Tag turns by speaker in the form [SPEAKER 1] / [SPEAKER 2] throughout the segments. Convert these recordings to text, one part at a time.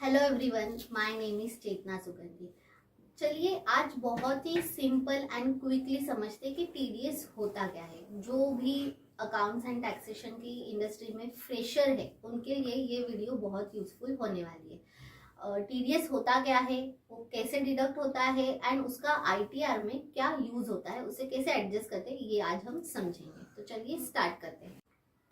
[SPEAKER 1] Hello everyone, my name is Chetna Sugandhi. चलिए आज बहुत ही सिंपल एंड क्विकली समझते हैं कि टीडीएस होता क्या है। जो भी अकाउंट्स एंड टैक्सेशन की इंडस्ट्री में फ्रेशर है उनके लिए ये वीडियो बहुत यूजफुल होने वाली है। टीडीएस होता क्या है, वो कैसे डिडक्ट होता है एंड उसका आईटीआर में क्या यूज होता है, उसे कैसे एडजस्ट करते हैं, ये आज हम समझेंगे। तो चलिए स्टार्ट करते हैं।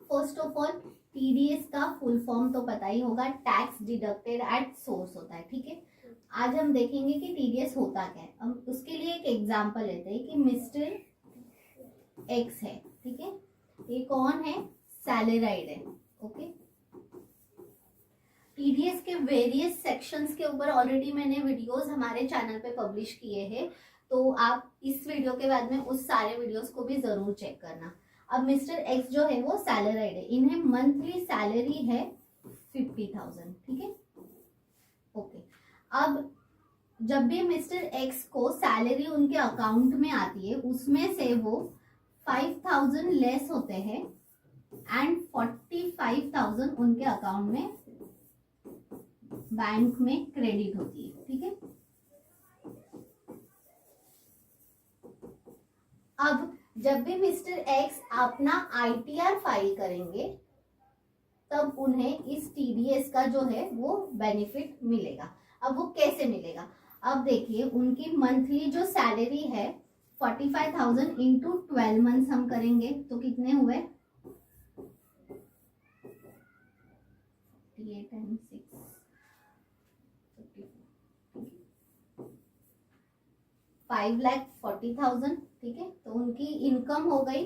[SPEAKER 1] फर्स्ट ऑफ ऑल, टीडीएस का फुल फॉर्म तो पता ही होगा, टैक्स डिडक्टेड एट सोर्स होता है। ठीक है, आज हम देखेंगे कि टीडीएस होता क्या है। हम उसके लिए एक एग्जांपल लेते हैं कि मिस्टर एक्स है। ठीक है, ये कौन है? सैलराइड है। ओके, टीडीएस के वेरियस सेक्शंस के ऊपर ऑलरेडी मैंने वीडियोस हमारे चैनल पे पब्लिश किए हैं, तो आप इस वीडियो के बाद में उस सारे वीडियोस को भी जरूर चेक करना। अब मिस्टर एक्स जो है वो सैलराइड है, इन्हें मंथली सैलरी है 50,000। ठीक है, ओके। अब जब भी मिस्टर एक्स को सैलरी उनके अकाउंट में आती है, उसमें से वो 5,000 लेस होते हैं एंड 45,000 उनके अकाउंट में बैंक में क्रेडिट होती है। ठीक है, अब जब भी मिस्टर एक्स अपना आईटीआर फाइल करेंगे तब उन्हें इस टीडीएस का जो है वो बेनिफिट मिलेगा। अब वो कैसे मिलेगा? अब देखिए, उनकी मंथली जो सैलरी है 45,000 इंटू 12 मंथ्स हम करेंगे तो कितने हुए? 48 and 6 5,40,000। ठीक है, तो उनकी इनकम हो गई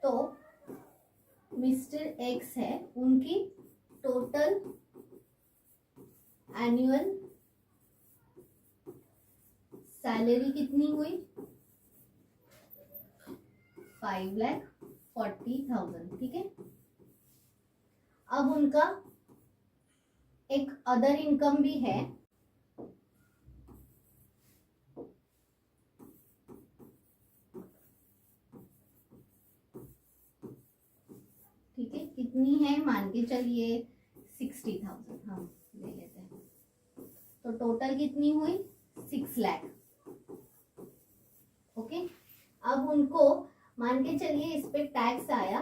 [SPEAKER 1] तो मिस्टर एक्स है, उनकी टोटल एनुअल सैलरी कितनी हुई? 5,40,000। ठीक है, अब उनका एक अदर इनकम भी है, ठीक है, कितनी है? मान के चलिए 60,000 हम ले लेते हैं, तो टोटल कितनी हुई? 6 लाख। ओके, अब उनको मान के चलिए इस पे टैक्स आया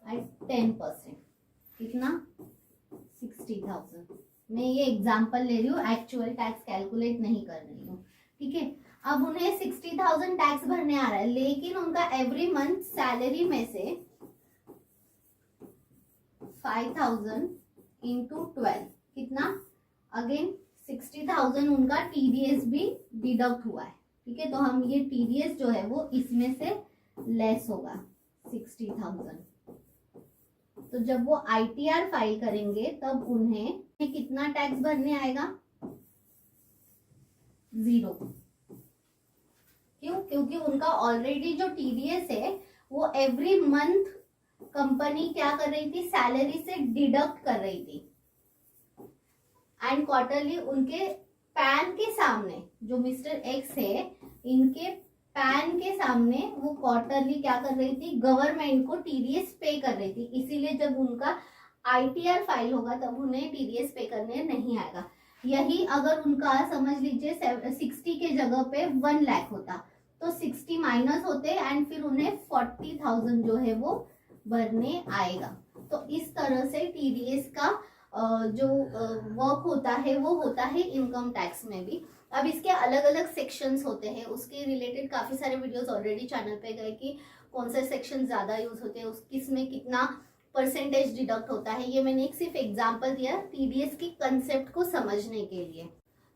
[SPEAKER 1] एट 10%। कितना? 60,000। मैं ये एग्जांपल ले रही हूँ, एक्चुअल टैक्स कैलकुलेट नहीं कर रही हूँ। ठीक है, अब उन्हें 60,000 टैक्स भरने आ रहा है, लेकिन उनका एवरी मंथ सैलरी में से 5,000 इंटू 12 कितना? अगेन 60,000 उनका टीडीएस भी डिडक्ट हुआ है। ठीक है, तो हम ये टीडीएस जो है वो इसमें से लेस होगा 60,000। तो जब वो आईटीआर फाइल करेंगे तब उन्हें कितना टैक्स भरने आएगा? 0। क्यों? क्योंकि उनका ऑलरेडी जो टीडीएस है वो एवरी मंथ कंपनी क्या कर रही थी? सैलरी से डिडक्ट कर रही थी, एंड क्वार्टरली उनके पैन के सामने, जो मिस्टर एक्स है इनके पैन के सामने वो क्वार्टरली क्या कर रही थी? गवर्नमेंट को टीडीएस पे कर रही थी। इसीलिए जब उनका आईटीआर फाइल होगा तब उन्हें टीडीएस पे करने नहीं आएगा। यही अगर उनका समझ लीजिए 60 के जगह पे 1 लाख होता तो 60 माइनस होते एंड फिर उन्हें 40,000 जो है वो भरने आएगा। तो इस तरह से टीडीएस का जो वर्क होता है वो होता है इनकम टैक्स में भी। अब इसके अलग अलग सेक्शंस होते हैं, उसके रिलेटेड काफी सारे वीडियोस ऑलरेडी चैनल पे गए कि कौन से सेक्शन ज्यादा यूज होते हैं, किसमें कितना परसेंटेज डिडक्ट होता है। ये मैंने एक सिर्फ एग्जांपल दिया टीडीएस की कंसेप्ट को समझने के लिए।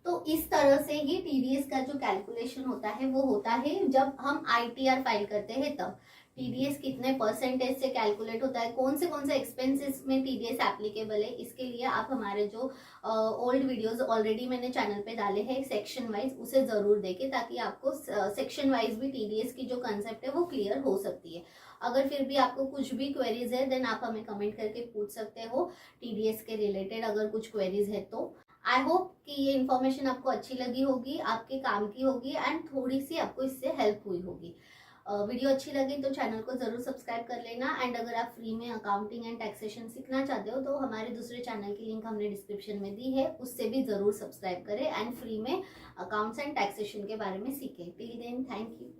[SPEAKER 1] तो इस तरह से ही टीडीएस का जो कैलकुलेशन होता है वो होता है जब हम आईटीआर फाइल करते हैं तब। टीडीएस कितने परसेंटेज से कैलकुलेट होता है, कौन से एक्सपेंसेस में टीडीएस एप्लीकेबल है, इसके लिए आप हमारे जो ओल्ड वीडियोस ऑलरेडी मैंने चैनल पे डाले हैं सेक्शन वाइज, उसे जरूर देखें ताकि आपको सेक्शन वाइज भी टीडीएस की जो कंसेप्ट है वो क्लियर हो सकती है। अगर फिर भी आपको कुछ भी क्वेरीज है देन आप हमें कमेंट करके पूछ सकते हो टीडीएस के रिलेटेड, अगर कुछ क्वेरीज है तो। आई होप कि ये इन्फॉर्मेशन आपको अच्छी लगी होगी, आपके काम की होगी एंड थोड़ी सी आपको इससे हेल्प हुई होगी। वीडियो अच्छी लगी तो चैनल को जरूर सब्सक्राइब कर लेना। एंड अगर आप फ्री में अकाउंटिंग एंड टैक्सेशन सीखना चाहते हो तो हमारे दूसरे चैनल की लिंक हमने डिस्क्रिप्शन में दी है, उससे भी जरूर सब्सक्राइब करें एंड फ्री में अकाउंट्स एंड टैक्सेशन के बारे में सीखें। Till then, thank you.